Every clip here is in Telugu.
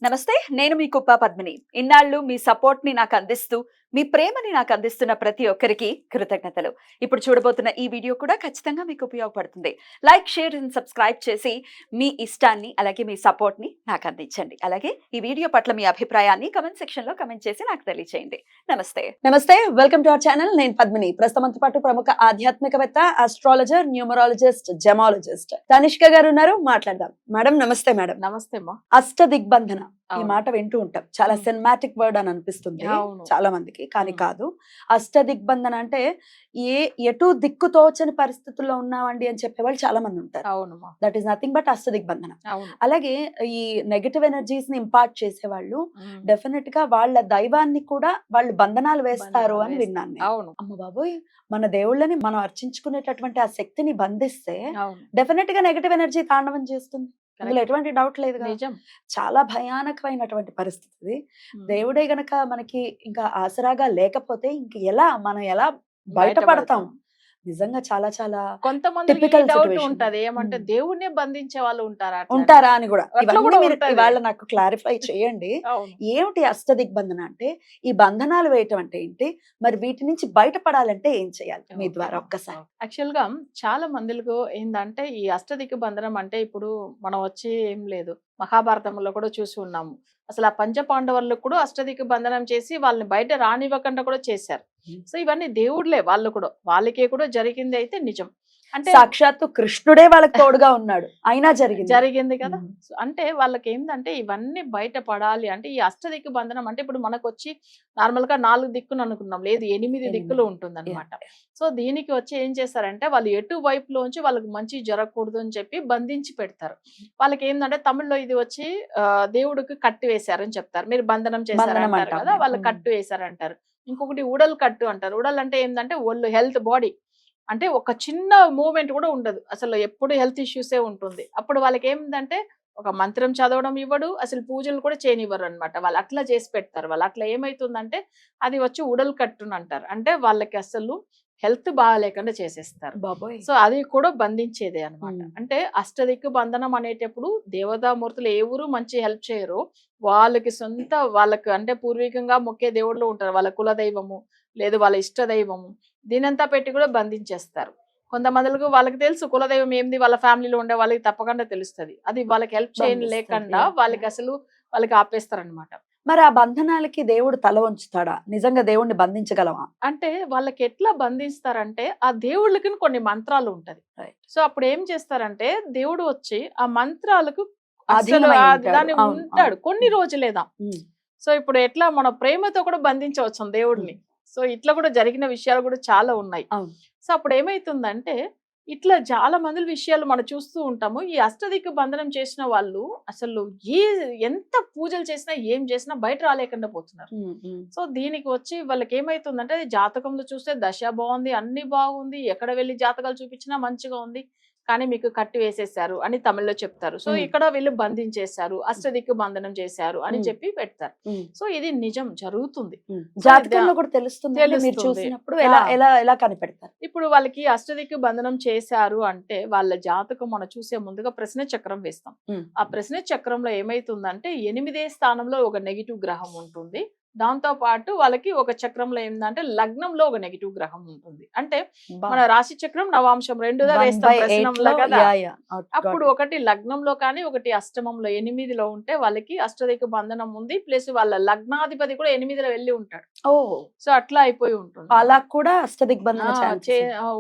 నమస్తే. నేను మీ కుప్ప పద్మిని. ఇన్నాళ్ళు మీ సపోర్ట్‌ని నాకందిస్తూ, మీ ప్రేమని నాకందిస్తున్న ప్రతి ఒక్కరికి కృతజ్ఞతలు. ఇప్పుడు చూడబోతున్న ఈ వీడియో కూడా ఖచ్చితంగా మీకు ఉపయోగపడుతుంది. లైక్, షేర్ అండ్ సబ్స్క్రైబ్ చేసి మీ ఇష్టాన్ని, అలాగే మీ సపోర్ట్‌ని నాకందించండి. అలాగే ఈ వీడియో పట్ల మీ అభిప్రాయాన్ని కామెంట్ సెక్షన్‌లో కామెంట్ చేసి నాకు తెలియజేయండి. నమస్తే. నమస్తే. Welcome to our channel. నేను పద్మిని. ప్రస్తుతంతో పాటు ప్రముఖ ఆధ్యాత్మికవేత్త, ఆస్ట్రాలజర్, న్యూమరాలజిస్ట్, జెమాలజిస్ట్ తనిష్క గారు ఉన్నారు. మాట్లాడదాం. మేడం నమస్తే మేడం. నమస్తే అమ్మా. అష్టదిగ్బంధన ఈ అవును. మాట వింటూ ఉంటాం. చాలా ఉమ్. సినిమాటిక్ వర్డ్ అని అనిపిస్తుంది అవును. చాలా మందికి, కానీ ఉమ్. కాదు. అష్టదిగ్బంధన అంటే ఎటు దిక్కు తోచని పరిస్థితుల్లో ఉన్నామండి అని చెప్పేవాళ్ళు చాలా మంది ఉంటారు. అవునమ్మా. దట్ ఈస్ నథింగ్ బట్ అష్టదిగ్బంధన. అవును. అలాగే ఈ నెగటివ్ ఎనర్జీస్ ని ఇంపార్ట్ చేసేవాళ్ళు ఉమ్. డెఫినెట్ గా వాళ్ళ దైవాన్ని కూడా వాళ్ళు బంధనాలు వేస్తారు బంధనాలు అని వేస్తారు. విన్నాను నేను. అవును. అమ్మ బాబోయ్, మన దేవుళ్ళని మనం అర్చించుకునేటటువంటి ఆ శక్తిని బంధిస్తే అవును. డెఫినెట్ గా నెగటివ్ ఎనర్జీ తాండవం చేస్తుంది. అందులో Correct. ఎటువంటి డౌట్ లేదు. నిజం. చాలా భయానకమైనటువంటి పరిస్థితి ఇది. ఉమ్. దేవుడే గనక మనకి ఇంకా ఆసరాగా లేకపోతే ఇంక మనం ఎలా బయటపడతాం? బయటపడతాం. నిజంగా చాలా చాలా కొంతమందికి టిపికల్ డౌట్ సిట్యుయేషన్. ఉంటది, ఏమంటే దేవుణ్ణే బంధించే వాళ్ళు ఉంటారా అట్లా అని. ఉంటారా అని కూడా అట్లా ఇవన్నీ కూడా మీరు ఉంటది. ఇవాళ నాకు క్లారిఫై చేయండి. అవును. ఏమిటి అష్టదిగ్బంధన అంటే? ఈ బంధనాలు వేయటం అంటే ఏంటి? మరి వీటి నుంచి బయటపడాలంటే ఏం చేయాలి మీ ద్వారా ఒక్కసారి? యాక్చువల్ గా చాలా మందిలకు ఏందంటే ఈ అష్టదిక్కు బంధనం అంటే ఇప్పుడు మనం వచ్చి ఏం లేదు, మహాభారతంలో కూడా చూసి ఉన్నాము. అసలు ఆ పంచ పాండవులకు కూడా అష్టదిక్కు బంధనం చేసి వాళ్ళని బయట రానివ్వకుండా కూడా చేశారు. సో ఇవన్నీ దేవుళ్ళే, వాళ్ళు కూడా వాళ్ళకే కూడా జరిగింది అయితే నిజం. అంటే సాక్షాత్తు కృష్ణుడే వాళ్ళకి తోడుగా ఉన్నాడు, అయినా జరిగింది. జరిగింది కదా. ఉమ్. సో అంటే వాళ్ళకి ఏంటంటే ఇవన్నీ బయట పడాలి అంటే ఈ అష్టదిక్కు బంధనం అంటే ఇప్పుడు మనకు వచ్చి నార్మల్ గా 4 దిక్కులు అనుకున్నాం, లేదు 8 దిక్కులు ఉంటుంది అనమాట. సో దీనికి వచ్చి ఏం చేస్తారంటే వాళ్ళు ఎటు వైపులోంచి వాళ్ళకి మంచి జరగకూడదు అని చెప్పి బంధించి పెడతారు. వాళ్ళకి ఏంటంటే తమిళ్లో ఇది వచ్చి దేవుడికి కట్టు వేశారని చెప్తారు. మీరు బంధనం చేశారంటారు అంటాం కదా, మేము. వాళ్ళు కట్టు వేశారంటారు. ఇంకొకటి ఉడల్ కట్టు అంటారు. ఉడల్ అంటే ఏంటంటే ఒళ్ళు, హెల్త్, బాడీ. అంటే ఒక చిన్న మూవ్‌మెంట్ కూడా ఉండదు. అసలు ఎప్పుడు హెల్త్ ఇష్యూసే ఉంటుంది. అప్పుడు వాళ్ళకేందంటే ఒక మంత్రం చదవడం ఇవ్వడు. అసలు పూజలు కూడా చేయనివ్వరనమాట. వాళ్ళు అట్లా చేసి పెడతారు. వాళ్ళు అట్లా ఏమైతుందంటే అది వచ్చి ఉడల్ కట్టునంటారు. అంటే వాళ్ళకి అసలు హెల్త్ బాగాలేకుండా చేసేస్తారు. బాబోయ్. సో అది కూడా బంధించేదే అన్నమాట. ఉమ్. అంటే అష్టదిక్కు బంధనం అనేటప్పుడు దేవతామూర్తులు ఎవరు మంచి హెల్ప్ చేయరు. వాళ్ళకి సొంత వాళ్ళకి అంటే పూర్వీకంగా మొక్కే దేవుళ్ళు ఉంటారు. వాళ్ళ కులదైవము, లేదు వాళ్ళ ఇష్ట దైవము, దీనంతా పెట్టి కూడా బంధించేస్తారు. కొంతమందికి వాళ్ళకి తెలుసు కులదైవం ఏంది, వాళ్ళ ఫ్యామిలీలో ఉండే వాళ్ళకి తప్పకుండా తెలుస్తది. అది వాళ్ళకి హెల్ప్ చేయని బంధిస్తారు. లేకుండా వాళ్ళకి అసలు వాళ్ళకి ఆపేస్తారనమాట. మరి ఆ బంధనాలకి దేవుడు తల వంచుతాడా? నిజంగా దేవుణ్ణి బంధించగలమా? అంటే వాళ్ళకి ఎట్లా బంధిస్తారంటే ఆ దేవుళ్ళకి కొన్ని మంత్రాలు ఉంటది. రైట్. సో అప్పుడు ఏం చేస్తారంటే దేవుడు వచ్చి ఆ మంత్రాలకు అసలు అధీనమై ఉంటాడు. దాన్ని అవును, ఉంటాడు అవును. కొన్ని రోజులేదా. ఉమ్. సో ఇప్పుడు ఎట్లా మన ప్రేమతో కూడా బంధించవచ్చు దేవుడిని. సో ఇట్లా కూడా జరిగిన విషయాలు కూడా చాలా ఉన్నాయి. అవును. సో అప్పుడు ఏమైతుందంటే ఇట్లా చాలా మంది విషయాలు మనం చూస్తూ ఉంటాము. ఈ అష్టదిక్కు బంధనం చేసిన వాళ్ళు అసలు ఏ ఎంత పూజలు చేసినా ఏం చేసినా బయట రాలేకుండా పోతున్నారు. ఉమ్, ఉమ్. సో దీనికి వచ్చి వాళ్ళకి ఏమైతుందంటే అది జాతకంలో చూస్తే దశ బాగుంది, అన్ని బాగుంది, ఎక్కడ వెళ్ళి జాతకాలు చూపించినా మంచిగా ఉంది, కానీ మీకు కట్టి వేసేసారు అని తమిళ్లో చెప్తారు. సో ఇక్కడ వీళ్ళు బంధించేశారు, అష్టదిక్కు బంధనం చేశారు అని చెప్పి పెడతారు. ఉమ్. సో ఇది నిజం జరుగుతుంది. జాతకంలో కూడా తెలుస్తుంది మీరు తెలుస్తుంది. చూసినప్పుడు ఎలా ఎలా ఎలా కనిపెడతారు? ఇప్పుడు వాళ్ళకి అష్టదిక్కు బంధనం చేశారు అంటే వాళ్ళ జాతకం మనం చూసే ముందుగా ప్రశ్న చక్రం వేస్తాం. ఉమ్. ఆ ప్రశ్న చక్రంలో ఏమైతుందంటే 8వ స్థానంలో ఒక నెగిటివ్ గ్రహం ఉంటుంది. దాంతో పాటు వాళ్ళకి ఒక చక్రంలో ఏంటంటే లగ్నంలో ఒక నెగిటివ్ గ్రహం ఉంటుంది. అంటే మన రాశి చక్రం నవాంశం 2గా వేస్తాం ప్రశ్నంలో కదా. అప్పుడు ఒకటి లగ్నంలో కానీ ఒకటి అష్టమంలో 8లో ఉంటే వాళ్ళకి అష్టదిక్కు బంధనం ఉంది. ప్లస్ వాళ్ళ లగ్నాధిపతి కూడా 8లో వెళ్ళి ఉంటాడు. సో అట్లా అయిపోయి ఉంటుంది. అలా కూడా అష్టదిగ్బంధన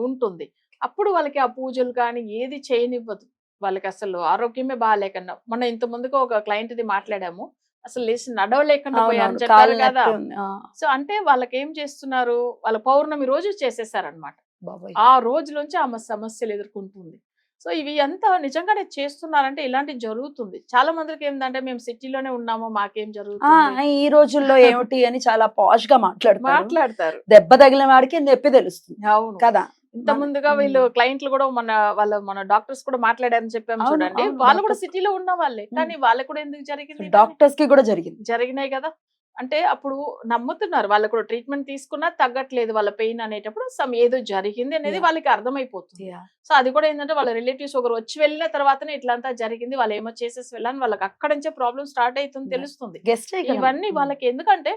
ఉంటుంది. అప్పుడు వాళ్ళకి ఆ పూజలు కానీ ఏది చేయనివ్వదు. వాళ్ళకి అసలు ఆరోగ్యమే బాగాలేకుండా, మనం ఇంత ముందుకు ఒక క్లయింట్ ది మాట్లాడాము, అసలు లేచి నడవలేకుండా పోయారు చెప్పారు కదా. సో అంటే వాళ్ళకి ఏం చేస్తున్నారు, వాళ్ళ పౌర్ణమి రోజు చేసేసారనమాట. ఆ రోజులోంచి ఆమె సమస్యలు ఎదుర్కొంటుంది. సో ఇవి అంతా నిజంగానే చేస్తున్నారంటే ఇలాంటివి జరుగుతుంది. చాలా మందికి ఏంటంటే మేము సిటీలోనే ఉన్నాము, మాకేం జరుగుతుంది ఈ రోజుల్లో ఏమిటి అని చాలా పాష్ గా మాట్లాడతారు. దెబ్బ తగిలిన వాడికి నొప్పి తెలుస్తుంది. అవును కదా. ఇంత ముందుగా వీళ్ళు క్లయింట్లు కూడా మన డాక్టర్స్ కూడా మాట్లాడారని చెప్పాము చూడండి. వాళ్ళు కూడా సిటీలో ఉన్న వాళ్ళే, కానీ వాళ్ళకి కూడా ఎందుకు జరిగింది, డాక్టర్స్ కి కూడా జరిగినాయి కదా. అంటే అప్పుడు నమ్ముతున్నారు, వాళ్ళు కూడా ట్రీట్మెంట్ తీసుకున్నా తగ్గట్లేదు వాళ్ళ పెయిన్ అనేటప్పుడు ఏదో జరిగింది అనేది Yeah. వాళ్ళకి అర్థమైపోతుంది. సో అది కూడా ఏంటంటే వాళ్ళ రిలేటివ్స్ ఒకరు వచ్చి వెళ్ళిన తర్వాతనే ఇట్లంతా జరిగింది, వాళ్ళు ఏమో చేసేసి వెళ్ళని వాళ్ళకి అక్కడి నుంచే ప్రాబ్లం స్టార్ట్ అవుతుంది Yeah. తెలుస్తుంది. గెస్ట్ ఇవన్నీ వాళ్ళకి ఎందుకంటే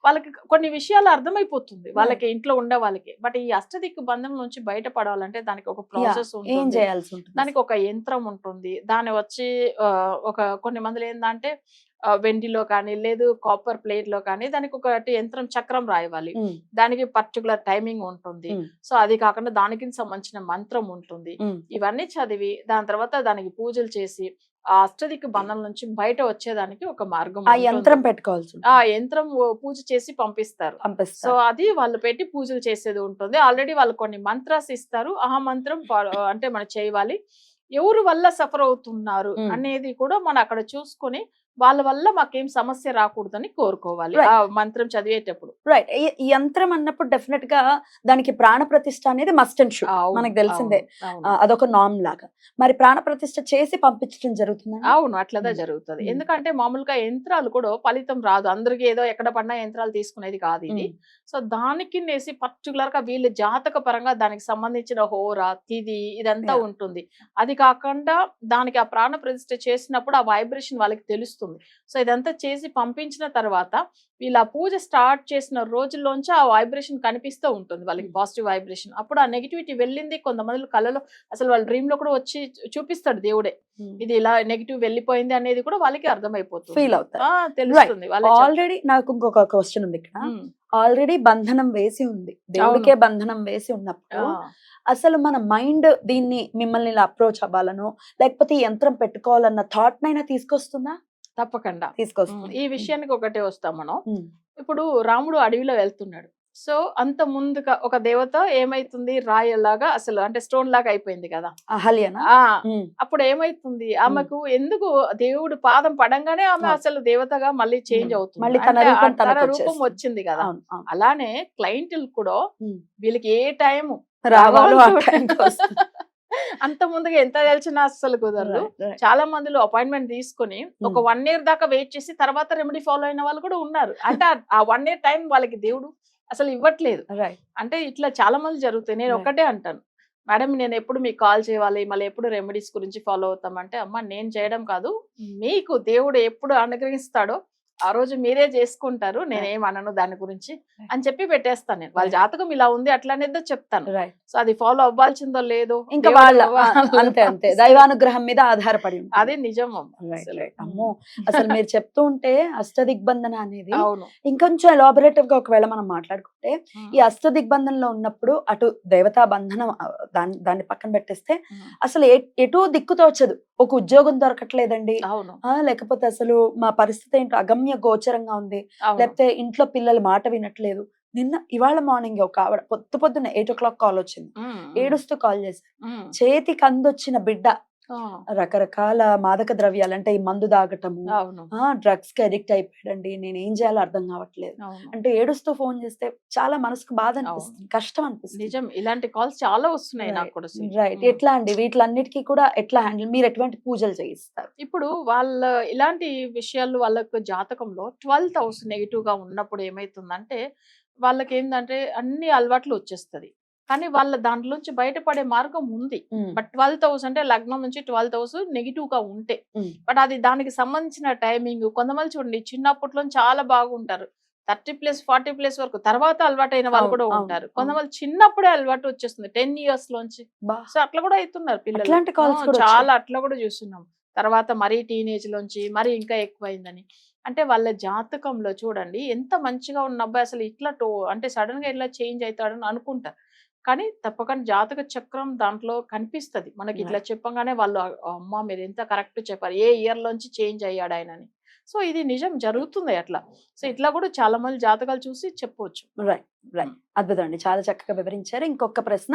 వాళ్ళకి కొన్ని విషయాలు అర్థమైపోతుంది వాళ్ళకి ఇంట్లో ఉండే వాళ్ళకి. బట్ ఈ అష్టదిక్కు బంధం నుంచి బయటపడాలంటే దానికి ఒక ప్రాసెస్ ఏం ఉంటుంది, చేయాల్సి ఉంటుంది? దానికి ఒక యంత్రం ఉంటుంది. దాన్ని వచ్చి ఒక కొన్ని మందులు ఏంటంటే వెండిలో కానీ లేదు కాపర్ ప్లేట్ లో కానీ దానికి ఒకటి యంత్రం చక్రం రాయాలి, దానికి పర్టికులర్ టైమింగ్ ఉంటుంది. సో అది కాకుండా దానికి సంబంధించిన మంత్రం ఉంటుంది. ఇవన్నీ చదివి దాని తర్వాత దానికి పూజలు చేసి ఆ అష్టదిక్కు బంధం నుంచి బయట వచ్చేదానికి ఒక మార్గం ఆ యంత్రం పెట్టుకోవాల్సి ఆ యంత్రం పూజ చేసి పంపిస్తారు. సో అది వాళ్ళు పెట్టి పూజలు చేసేది ఉంటుంది. ఆల్రెడీ వాళ్ళు కొన్ని మంత్రాస్ ఇస్తారు, ఆ మంత్రం అంటే మనం చేయాలి. ఎవరు వల్ల సఫర్ అవుతున్నారు అనేది కూడా మనం అక్కడ చూసుకొని వాళ్ళ వల్ల మాకేం సమస్య రాకూడదని కోరుకోవాలి ఆ మంత్రం చదివేటప్పుడు. రైట్. ఈ యంత్రం అన్నప్పుడు డెఫినెట్ గా దానికి ప్రాణ ప్రతిష్ఠ అనేది మస్ట్ అండ్ షుడ్, మనకు తెలిసిందే, అదొక నామ్ లాగా. మరి ప్రాణ ప్రతిష్ఠ చేసి పంపించడం జరుగుతుంది? అవును, అట్లదా జరుగుతుంది. ఎందుకంటే మామూలుగా యంత్రాలు కూడా ఫలితం రాదు, అందరికి ఏదో ఎక్కడ పడినా యంత్రాలు తీసుకునేది కాదు ఇది. సో దానికి నేసి పర్టికులర్ గా వీళ్ళ జాతక పరంగా దానికి సంబంధించిన హోరా తిది ఇదంతా ఉంటుంది. అది కాకుండా దానికి ఆ ప్రాణ ప్రతిష్ఠ చేసినప్పుడు ఆ వైబ్రేషన్ వాళ్ళకి తెలుస్తుంది. సో ఇదంతా చేసి పంపించిన తర్వాత వీళ్ళ పూజ స్టార్ట్ చేసిన రోజుల్లోంచి ఆ వైబ్రేషన్ కనిపిస్తూ ఉంటుంది వాళ్ళకి, పాజిటివ్ వైబ్రేషన్. అప్పుడు ఆ నెగిటివిటీ వెళ్ళింది. కొంతమంది కళలో అసలు వాళ్ళ డ్రీమ్ లో కూడా వచ్చి చూపిస్తాడు దేవుడే, ఇది ఇలా నెగిటివ్ వెళ్ళిపోయింది అనేది కూడా వాళ్ళకి అర్థమైపోతుంది, ఫీల్ అవుతారు, తెలుస్తుంది. ఆల్రెడీ నాకు ఇంకొక క్వశ్చన్ ఉంది ఇక్కడ. ఆల్రెడీ బంధనం వేసి ఉంది, దేవుడికే బంధనం వేసి ఉన్నప్పుడు అసలు మన మైండ్ దీన్ని మిమ్మల్ని ఇలా అప్రోచ్ అవ్వాలనో లేకపోతే ఈ యంత్రం పెట్టుకోవాలన్న థాట్ నైనా తీసుకొస్తుందా? తప్పకుండా తీసుకొస్తుంది. ఈ విషయానికి ఒకటే వస్తాం మనం. ఇప్పుడు రాముడు అడవిలో వెళ్తున్నాడు. సో అంత ముందుగా ఒక దేవత ఏమైతుంది, రాయలాగా అసలు అంటే స్టోన్ లాగా అయిపోయింది కదా అహల్యనా. అప్పుడు ఏమైతుంది, ఆమెకు ఎందుకు దేవుడు పాదం పడంగానే ఆమె అసలు దేవతగా మళ్ళీ చేంజ్ అవుతుంది, మళ్ళీ తన రూపం వచ్చింది కదా. అలానే క్లయింట్లు కూడా వీళ్ళకి ఏ టైము రావాలో అంత ముందుగా ఎంత తెలిసినా అస్సలు కుదరదు. చాలా మందిలో అపాయింట్మెంట్ తీసుకుని ఒక 1 year దాకా వెయిట్ చేసి తర్వాత రెమెడీ ఫాలో అయిన వాళ్ళు కూడా ఉన్నారు. అంటే ఆ 1 year టైం వాళ్ళకి దేవుడు అసలు ఇవ్వట్లేదు. అంటే ఇట్లా చాలా మంది జరుగుతాయి. నేను ఒకటే అంటాను, మేడం నేను ఎప్పుడు మీకు కాల్ చేయాలి, మళ్ళీ ఎప్పుడు రెమెడీస్ గురించి ఫాలో అవుతామంటే, అమ్మ నేను చేయడం కాదు, మీకు దేవుడు ఎప్పుడు అనుగ్రహిస్తాడో ఆ రోజు మీరే చేసుకుంటారు, నేనేం అనను దాని గురించి అని చెప్పి పెట్టేస్తాను నేను. వాళ్ళ జాతకం ఇలా ఉంది అట్లా అనేది చెప్తాను. సో అది ఫాలో అవ్వాల్సిందో లేదో ఇంకా వాళ్ళ అంతే అంతే దైవానుగ్రహం మీద ఆధారపడి అదే నిజం. అమ్మో అసలు మీరు చెప్తూ ఉంటే అష్టదిగ్బంధన అనేది ఇంకొంచెం ఎలాబొరేటివ్ గా ఒకవేళ మనం మాట్లాడుకుంటే, ఈ అష్టదిగ్బంధనలో ఉన్నప్పుడు అటు దేవతా బంధనం దాన్ని పక్కన పెట్టేస్తే అసలు ఎటు దిక్కు తోచదు. ఒక ఉద్యోగం దొరకట్లేదండి, లేకపోతే అసలు మా పరిస్థితి ఏంటో అగమ్య గోచరంగా ఉంది, లేకపోతే ఇంట్లో పిల్లలు మాట వినట్లేదు. ఇవాళ మార్నింగ్ ఒక ఆవిడ పొద్దున్న 8 o'clock కాల్ వచ్చింది, ఏడుస్తూ కాల్ చేశారు. చేతికి అందొచ్చిన బిడ్డ రకరకాల మాదక ద్రవ్యాలు అంటే ఈ మందు తాగటము, డ్రగ్స్ కి అడిక్ట్ అయిపోయాడండి, నేను ఏం చేయాలో అర్థం కావట్లేదు అంటే ఏడుస్తూ ఫోన్ చేస్తే చాలా మనసుకు బాధ అనిపిస్తుంది, కష్టం అనిపిస్తుంది. నిజం, ఇలాంటి కాల్స్ చాలా వస్తున్నాయి నాకు కూడా. రైట్. ఎట్లా అండి వీటిలన్నిటికీ కూడా ఎట్లా హ్యాండిల్, మీరు ఎటువంటి పూజలు చేయిస్తారు? ఇప్పుడు వాళ్ళ ఇలాంటి విషయాలు వాళ్ళకు జాతకంలో 12th house నెగిటివ్ గా ఉన్నప్పుడు ఏమైతుందంటే వాళ్ళకి ఏంటంటే అన్ని అలవాట్లు వచ్చేస్తుంది, కానీ వాళ్ళ దాంట్లోంచి బయటపడే మార్గం ఉంది. బట్ 12th house అంటే లగ్నం నుంచి 12th house నెగిటివ్ గా ఉంటే, బట్ అది దానికి సంబంధించిన టైమింగ్. కొంతమంది చూడండి చిన్నప్పట్లో చాలా బాగుంటారు, 30+ 40+ వరకు, తర్వాత అలవాటైన వాళ్ళు కూడా ఉంటారు. కొంతమంది చిన్నప్పుడే అలవాటు వచ్చేస్తుంది 10 years లోంచి. సో అట్లా కూడా అవుతున్నారు పిల్లలు, చాలా అట్లా కూడా చూస్తున్నాం. తర్వాత మరీ టీనేజ్ లోంచి మరి ఇంకా ఎక్కువైందని. అంటే వాళ్ళ జాతకంలో చూడండి ఎంత మంచిగా ఉన్న అబ్బాయి అసలు ఇట్లా అంటే సడన్ గా ఇట్లా చేంజ్ అవుతాడని అనుకుంటారు, కానీ తప్పకుండా జాతక చక్రం దాంట్లో కనిపిస్తుంది మనకి. ఇట్లా చెప్పగానే వాళ్ళు అమ్మ మీరు ఎంత కరెక్ట్ చెప్పారు, ఏ ఇయర్ లోంచి చేంజ్ అయ్యాడు ఆయన అని. సో ఇది నిజం జరుగుతుంది అట్లా. సో ఇట్లా కూడా చాలా మంది జాతకాలు చూసి చెప్పవచ్చు. రైట్ రైట్, అద్భుతం అండి, చాలా చక్కగా వివరించారు. ఇంకొక ప్రశ్న,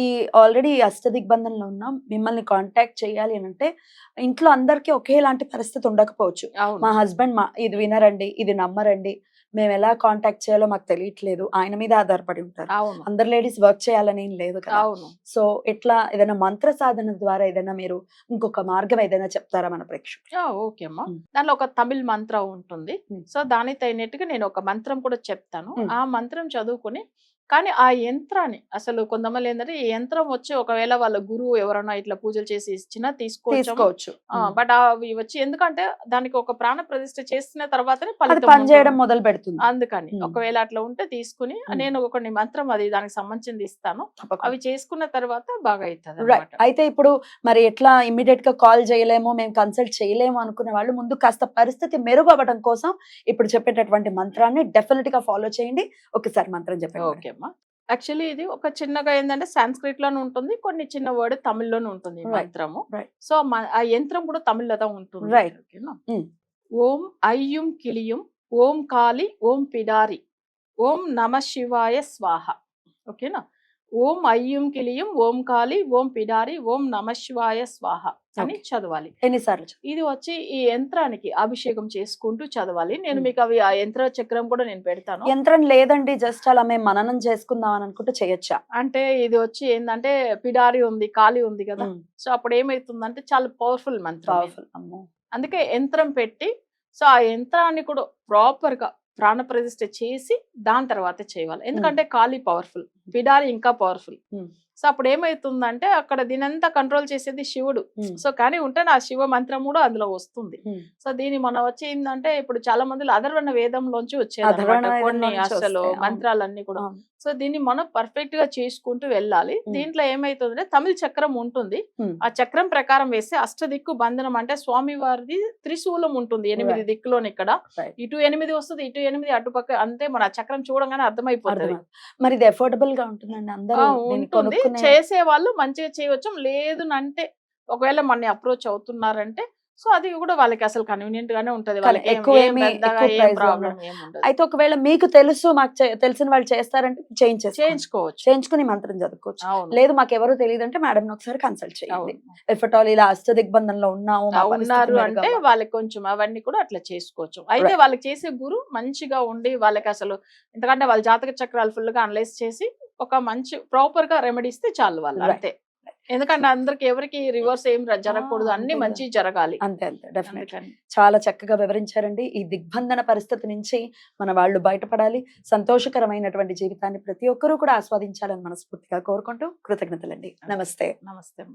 ఈ ఆల్రెడీ అష్టదిగ్బంధంలో ఉన్నాం, మిమ్మల్ని కాంటాక్ట్ చేయాలి అని అంటే ఇంట్లో అందరికీ ఒకేలాంటి పరిస్థితి ఉండకపోవచ్చు. మా హస్బెండ్ ఇది వినరండి, ఇది నమ్మరండి, మేము ఎలా కాంటాక్ట్ చేయాలో మాకు తెలియట్లేదు, ఆయన మీద ఆధారపడి ఉంటారు. అవును అందరు లేడీస్ వర్క్ చేయాలని ఏం లేదు కదా. అవును సో ఎట్లా ఏదైనా మంత్ర సాధన ద్వారా ఏదైనా మీరు ఇంకొక మార్గం ఏదైనా చెప్తారా మన ప్రేక్షకులు? ఓకే అమ్మా. ఉమ్. దానిలో ఒక తమిళ్ మంత్రం ఉంటుంది. ఉమ్. సో దానికి తగినట్టుగా నేను ఒక మంత్రం కూడా చెప్తాను. ఉమ్. ఆ మంత్రం చదువుకుని కానీ ఆ యంత్రాన్ని అసలు కొంతమంది ఏంటంటే ఈ యంత్రం వచ్చి ఒకవేళ వాళ్ళ గురువు ఎవరైనా ఇట్లా పూజలు చేసి ఇచ్చినా తీసుకోవచ్చు. తీసుకోవచ్చు. బట్ అవి వచ్చి ఎందుకంటే దానికి ఒక ప్రాణ ప్రతిష్ఠ చేసిన తర్వాతనే అది ఫలితం పని చేయడం ఉంటుంది. మొదలు పెడుతుంది. అందుకని ఉమ్. ఒకవేళ అట్లా ఉంటే తీసుకుని ఉమ్. నేను కొన్ని మంత్రం అది దానికి సంబంధించింది ఇస్తాను. తప్పకుండా. అవి చేసుకున్న తర్వాత బాగా అవుతుంది రైట్. అయితే ఇప్పుడు మరి ఎట్లా ఇమ్మీడియట్ గా కాల్ చేయలేము, మేము కన్సల్ట్ చేయలేము అనుకున్న వాళ్ళు ముందు కాస్త పరిస్థితి మెరుగు అవ్వడం కోసం ఇప్పుడు చెప్పేటటువంటి మంత్రాన్ని డెఫినెట్ గా ఫాలో చేయండి. ఒకసారి మంత్రం చెప్పండి. ఓకే అమ్మా. యాక్చువల్లీ ఇది ఒక చిన్నగా ఏంటంటే సాంస్క్రిట్ లోనే ఉంటుంది, కొన్ని చిన్న వర్డ్ తమిళ్లోనే ఉంటుంది ఈ Right. మంత్రము. Right. సో ఆ యంత్రం కూడా తమిళ్లో ఉంటుంది. Right. ఓకేనా? Mm. ఓం ఐయుం కిలియుం ఓం కాళి ఓం పిడారి ఓం నమ శివాయ స్వాహ. ఓకేనా? ఓం అయ్యుం కిలియుం ఓం కాళి ఓం పిడారి ఓం నమ శివాయ స్వాహ అని Okay. చదవాలి. ఎన్నిసార్లు ఇది వచ్చి ఈ యంత్రానికి అభిషేకం చేసుకుంటూ చదవాలి. నేను Hmm. మీకు అవి ఆ యంత్ర చక్రం కూడా నేను పెడతాను. యంత్రం లేదండి, జస్ట్ అలా మేము మననం చేసుకుందాం అని అనుకుంటే చేయొచ్చా? అంటే ఇది వచ్చి ఏంటంటే పిడారి ఉంది, కాళి ఉంది కదా. ఉమ్. సో అప్పుడు ఏమైతుందంటే చాలా పవర్ఫుల్ మంత్రం ఇది. పవర్ఫుల్. అమ్మో. అందుకే యంత్రం పెట్టి సో ఆ యంత్రాన్ని కూడా ప్రాపర్ గా ప్రాణ ప్రతిష్ఠ చేసి దాని తర్వాత చేయాలి. ఎందుకంటే కాళీ పవర్ఫుల్, పిడారి ఇంకా పవర్ఫుల్. ఉమ్. సో అప్పుడు ఏమైతుందంటే అక్కడ దీనంతా కంట్రోల్ చేసేది శివుడు. ఉమ్. సో కానీ ఉంటే నా శివ మంత్రం కూడా అందులో వస్తుంది. ఉమ్. సో దీని మనం వచ్చి ఏంటంటే ఇప్పుడు చాలా మంది అధర్వణ వేదంలోంచి వచ్చేది అధర్వణ అన్నమాట కొన్ని వేదంలోంచి అసలు వస్తాయి. అవును. మంత్రాలన్నీ కూడా. అవును. సో దీన్ని మనం పర్ఫెక్ట్ గా చేసుకుంటూ వెళ్ళాలి. ఉమ్. దీంట్లో ఏమైతుందంటే తమిళ చక్రం ఉంటుంది. ఉమ్. ఆ చక్రం ప్రకారం వేస్తే అష్టదిక్కు బంధనం అంటే స్వామి వారిది త్రిశూలం ఉంటుంది 8 Right. దిక్కులోని. ఇక్కడ Right. ఇటు 8 వస్తుంది, ఇటు 8 అటుపక్క, అంతే మన ఆ చక్రం చూడంగానే అర్థమైపోతుంది. అర్థమైంది. మరి ఇది అఫోర్డబుల్ గా ఉంటుందండి, అందరూ దీన్ని ఉంటుంది. కొనుక్కునే చేసే వాళ్ళు మంచిగా చేయవచ్చు. లేదు అంటే ఒకవేళ మన అప్రోచ్ అవుతున్నారంటే సో అది కూడా వాళ్ళకి అసలు కన్వీనియంట్ గానే ఉంటది. వాళ్ళకి ఎక్కువ ఏమీ పెద్దగా ఎక్కువ ఏం ప్రైస్ ప్రాబ్లం ఏం ఉండదు. అయితే ఒకవేళ మీకు తెలుసు, మాకు తెలిసిన వాళ్ళు చేస్తారంటే చేయించుకోవచ్చు. చేయించుకుని మంత్రం చదువుకోవచ్చు. అవును లేదు మాకు ఎవరు తెలియదు అంటే మేడం ఒకసారి కన్సల్ట్ చేయండి. అవును. ఇఫ్ అట్ ఆల్ ఇలా అష్ట దిగ్బంధంలో ఉన్నాము, మా పరిస్థితి ఉన్నారు మెరుగు అంటే అవ్వాలి. వాళ్ళకి కొంచెం అవన్నీ కూడా అట్లా చేసుకోవచ్చు. అయితే Right. వాళ్ళకి చేసే గురు మంచిగా ఉండి వాళ్ళకి అసలు ఎందుకంటే వాళ్ళ జాతక చక్రాలు ఫుల్ గా అనలైజ్ చేసి ఒక మంచి ప్రాపర్ గా రెమెడీ ఇస్తే చాలు వాళ్ళు. Right. అంతే. ఎందుకంటే అందరికి ఎవరికి రివర్స్ ఏం జరగకూడదు, అన్ని అంతే మంచి జరగాలి. అంతే డెఫినెట్. అందుకని చాలా చక్కగా వివరించారండి. ఈ దిగ్బంధన పరిస్థితి నుంచి మన వాళ్ళు బయటపడాలి, సంతోషకరమైనటువంటి జీవితాన్ని ప్రతి ఒక్కరూ కూడా ఆస్వాదించాలని మనస్ఫూర్తిగా కోరుకుంటూ కృతజ్ఞతలండి. నమస్తే. నమస్తే అమ్మ.